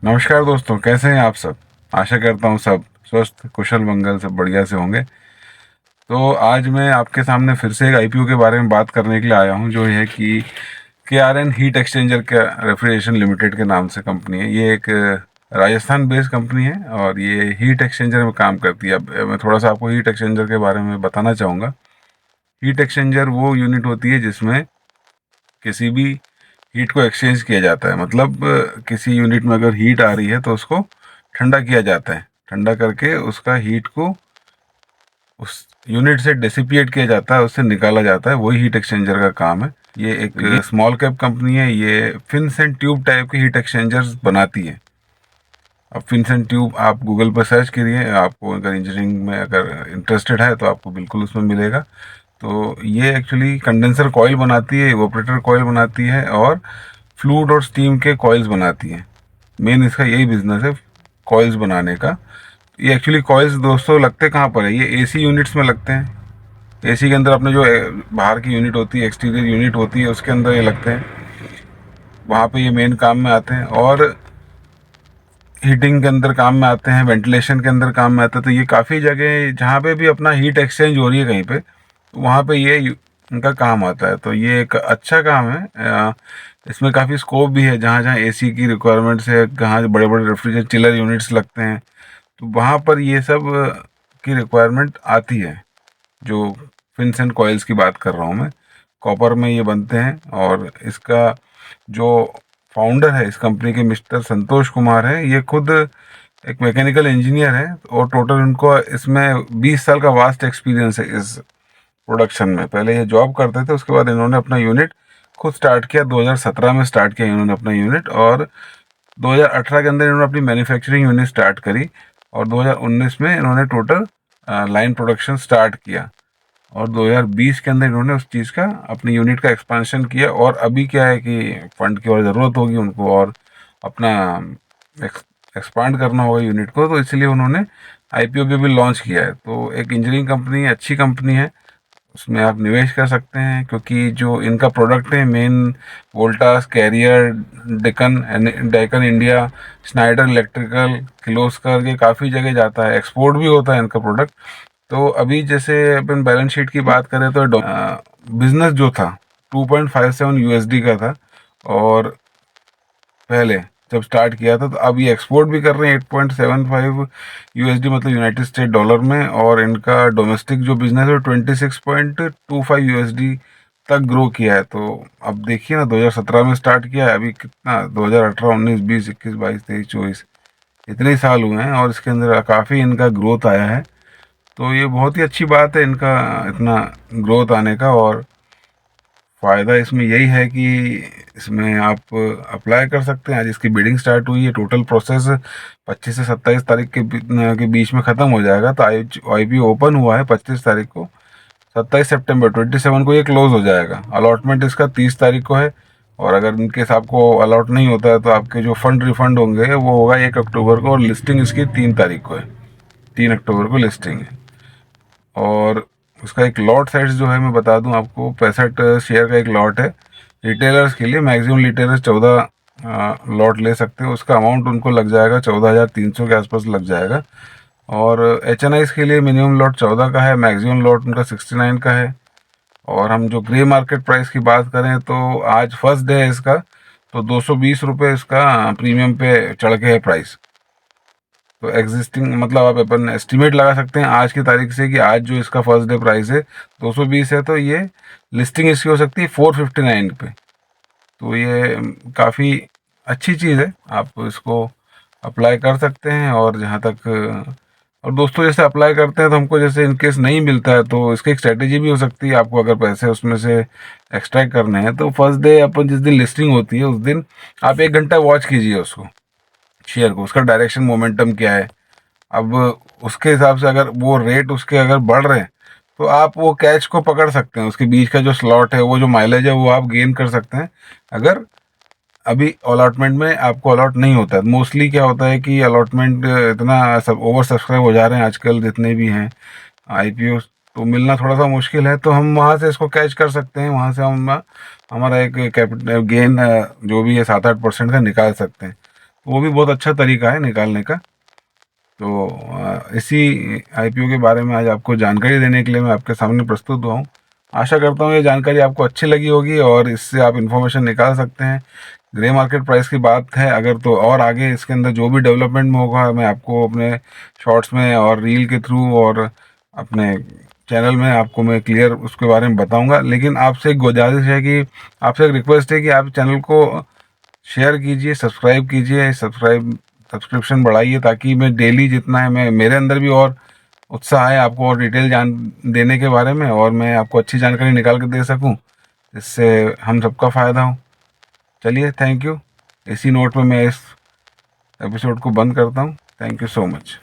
नमस्कार दोस्तों, कैसे हैं आप सब। आशा करता हूँ सब स्वस्थ कुशल मंगल सब बढ़िया से होंगे। तो आज मैं आपके सामने फिर से एक आईपीओ के बारे में बात करने के लिए आया हूँ, जो है कि KRN हीट एक्सचेंजर का रेफ्रिजरेशन लिमिटेड के नाम से कंपनी है। ये एक राजस्थान बेस्ड कंपनी है और ये हीट एक्सचेंजर में काम करती है। अब मैं थोड़ा सा आपको हीट एक्सचेंजर के बारे में बताना चाहूँगा। हीट एक्सचेंजर वो यूनिट होती है जिसमें किसी भी हीट को एक्सचेंज किया जाता है। मतलब किसी यूनिट में अगर हीट आ रही है तो उसको ठंडा किया जाता है। ठंडा करके उसका हीट को उस यूनिट से डिसिपिएट किया जाता है, उससे निकाला जाता है। वही हीट एक्सचेंजर का काम है। ये एक स्मॉल कैप कंपनी है। ये फिन्स एंड ट्यूब टाइप के हीट एक्सचेंजर्स बनाती है। अब फिन्स एंड ट्यूब आप गूगल पर सर्च करिए, आपको अगर इंजीनियरिंग में अगर इंटरेस्टेड है तो आपको बिल्कुल उसमें मिलेगा। तो ये एक्चुअली कंडेंसर कॉइल बनाती है, इवोपरेटर कॉइल बनाती है और फ्लूइड और स्टीम के कॉइल्स बनाती है। मेन इसका यही बिजनेस है, कॉइल्स बनाने का। ये एक्चुअली कॉइल्स दोस्तों लगते कहाँ पर है, ये एसी यूनिट्स में लगते हैं। एसी के अंदर अपने जो बाहर की यूनिट होती है, एक्सटीरियर यूनिट होती है, उसके अंदर ये लगते हैं। वहाँ पे ये मेन काम में आते हैं और हीटिंग के अंदर काम में आते हैं, वेंटिलेशन के अंदर काम में आते हैं। तो ये काफ़ी जगह जहाँ पे भी अपना हीट एक्सचेंज हो रही है कहीं पे, तो वहाँ पे ये इनका काम आता है। तो ये एक अच्छा काम है। इसमें काफ़ी स्कोप भी है। जहाँ जहाँ एसी की रिक्वायरमेंट्स है, जहाँ बड़े बड़े रेफ्रिजरेटर चिलर यूनिट्स लगते हैं, तो वहाँ पर ये सब की रिक्वायरमेंट आती है। जो फिन्स एंड कॉइल्स की बात कर रहा हूँ मैं, कॉपर में ये बनते हैं। और इसका जो फाउंडर है इस कंपनी के, मिस्टर संतोष कुमार है, ये खुद एक मैकेनिकल इंजीनियर है और टोटल उनको इसमें 20 साल का वास्ट एक्सपीरियंस है इस प्रोडक्शन में। पहले ये जॉब करते थे, उसके बाद इन्होंने अपना यूनिट खुद स्टार्ट किया। 2017 में स्टार्ट किया इन्होंने अपना यूनिट और 2018 के अंदर इन्होंने अपनी मैन्युफैक्चरिंग यूनिट स्टार्ट करी और 2019 में इन्होंने टोटल लाइन प्रोडक्शन स्टार्ट किया। और 2020 के अंदर इन्होंने उस चीज़ का अपनी यूनिट का एक्सपेंशन किया। और अभी क्या है कि फंड की और ज़रूरत होगी उनको और अपना एक्सपांड करना होगा यूनिट को, तो इसलिए उन्होंने आईपीओ भी लॉन्च किया है। तो एक इंजीनियरिंग कंपनी, अच्छी कंपनी है, उसमें आप निवेश कर सकते हैं। क्योंकि जो इनका प्रोडक्ट है main, Voltas, Carrier, Daikin Daikin India, Schneider Electrical, Kirloskar, ये काफ़ी जगह जाता है, एक्सपोर्ट भी होता है इनका प्रोडक्ट। तो अभी जैसे अपन बैलेंस शीट की बात करें तो बिजनेस जो था 2.57 यूएसडी का था। और पहले जब स्टार्ट किया था, तो अब ये एक्सपोर्ट भी कर रहे हैं 8.75 यूएसडी, मतलब यूनाइटेड स्टेट डॉलर में। और इनका डोमेस्टिक जो बिजनेस है 26.25 यूएसडी तक ग्रो किया है। तो अब देखिए ना, 2017 में स्टार्ट किया है, अभी कितना 2018, 19, 20, 21, 22, 23, 24, इतने ही साल हुए हैं और इसके अंदर काफ़ी इनका ग्रोथ आया है। तो ये बहुत ही अच्छी बात है इनका इतना ग्रोथ आने का। और फ़ायदा इसमें यही है कि इसमें आप अप्लाई कर सकते हैं। आज इसकी बिडिंग स्टार्ट हुई है। टोटल प्रोसेस 25 से 27 तारीख के बीच में ख़त्म हो जाएगा। तो आईपीओ ओपन हुआ है 25 तारीख को, 27 सितंबर 27 को ये क्लोज हो जाएगा। अलॉटमेंट इसका 30 तारीख को है। और अगर इनकेस आपको अलॉट नहीं होता है तो आपके जो फंड रिफंड होंगे वो होगा 1 अक्टूबर को। और लिस्टिंग इसकी 3 तारीख को है, 3 अक्टूबर को लिस्टिंग है। और उसका एक लॉट साइज जो है मैं बता दूं आपको, 65 शेयर का एक लॉट है। रिटेलर्स के लिए मैक्सिमम रिटेलर्स 14 लॉट ले सकते हैं। उसका अमाउंट उनको लग जाएगा 14,300 के आसपास लग जाएगा। और एच एन आईज के लिए मिनिमम लॉट 14 का है, मैक्सिमम लॉट उनका 69 का है। और हम जो ग्रे मार्केट प्राइस की बात करें तो आज फर्स्ट डे है इसका, तो 220 रुपये इसका प्रीमियम पे चढ़ के है प्राइस। तो एग्जिस्टिंग मतलब आप अपन एस्टिमेट लगा सकते हैं आज की तारीख से कि आज जो इसका फर्स्ट डे प्राइस है 220 है, तो ये लिस्टिंग इसकी हो सकती है 459 पे। तो ये काफ़ी अच्छी चीज़ है, आप इसको अप्लाई कर सकते हैं। और जहाँ तक और दोस्तों, जैसे अप्लाई करते हैं तो हमको जैसे इनकेस नहीं मिलता है तो इसकी एक स्ट्रेटेजी भी हो सकती है। आपको अगर पैसे उसमें से एक्सट्रैक्ट करने हैं तो फर्स्ट डे अपन जिस दिन लिस्टिंग होती है उस दिन आप 1 घंटा वॉच कीजिए उसको, शेयर को, उसका डायरेक्शन मोमेंटम क्या है। अब उसके हिसाब से अगर वो रेट उसके अगर बढ़ रहे हैं तो आप वो कैच को पकड़ सकते हैं। उसके बीच का जो स्लॉट है, वो जो माइलेज है, वो आप गेन कर सकते हैं। अगर अभी अलॉटमेंट में आपको अलॉट नहीं होता है, मोस्टली क्या होता है कि अलॉटमेंट इतना सब ओवर सब्सक्राइब हो जा रहे हैं आजकल जितने भी हैं आईपीओ, तो मिलना थोड़ा सा मुश्किल है। तो हम वहाँ से इसको कैच कर सकते हैं, वहाँ से हम हमारा एक कैपिटल गेन जो भी है 7-8% का निकाल सकते हैं। वो भी बहुत अच्छा तरीका है निकालने का। तो इसी आईपीओ के बारे में आज आपको जानकारी देने के लिए मैं आपके सामने प्रस्तुत हुआ हूँ। आशा करता हूँ ये जानकारी आपको अच्छी लगी होगी और इससे आप इन्फॉर्मेशन निकाल सकते हैं। ग्रे मार्केट प्राइस की बात है अगर, तो और आगे इसके अंदर जो भी डेवलपमेंट में होगा मैं आपको अपने शॉर्ट्स में और रील के थ्रू और अपने चैनल में आपको मैं क्लियर उसके बारे में बताऊंगा। लेकिन आपसे एक गुजारिश है कि, आपसे एक रिक्वेस्ट है कि आप चैनल को शेयर कीजिए, सब्सक्राइब कीजिए, सब्सक्रिप्शन बढ़ाइए, ताकि मैं डेली जितना है मैं मेरे अंदर भी और उत्साह है आपको और डिटेल जान देने के बारे में, और मैं आपको अच्छी जानकारी निकाल के दे सकूं, इससे हम सबका फ़ायदा हो। चलिए, थैंक यू। इसी नोट पे मैं इस एपिसोड को बंद करता हूँ। Thank you so much.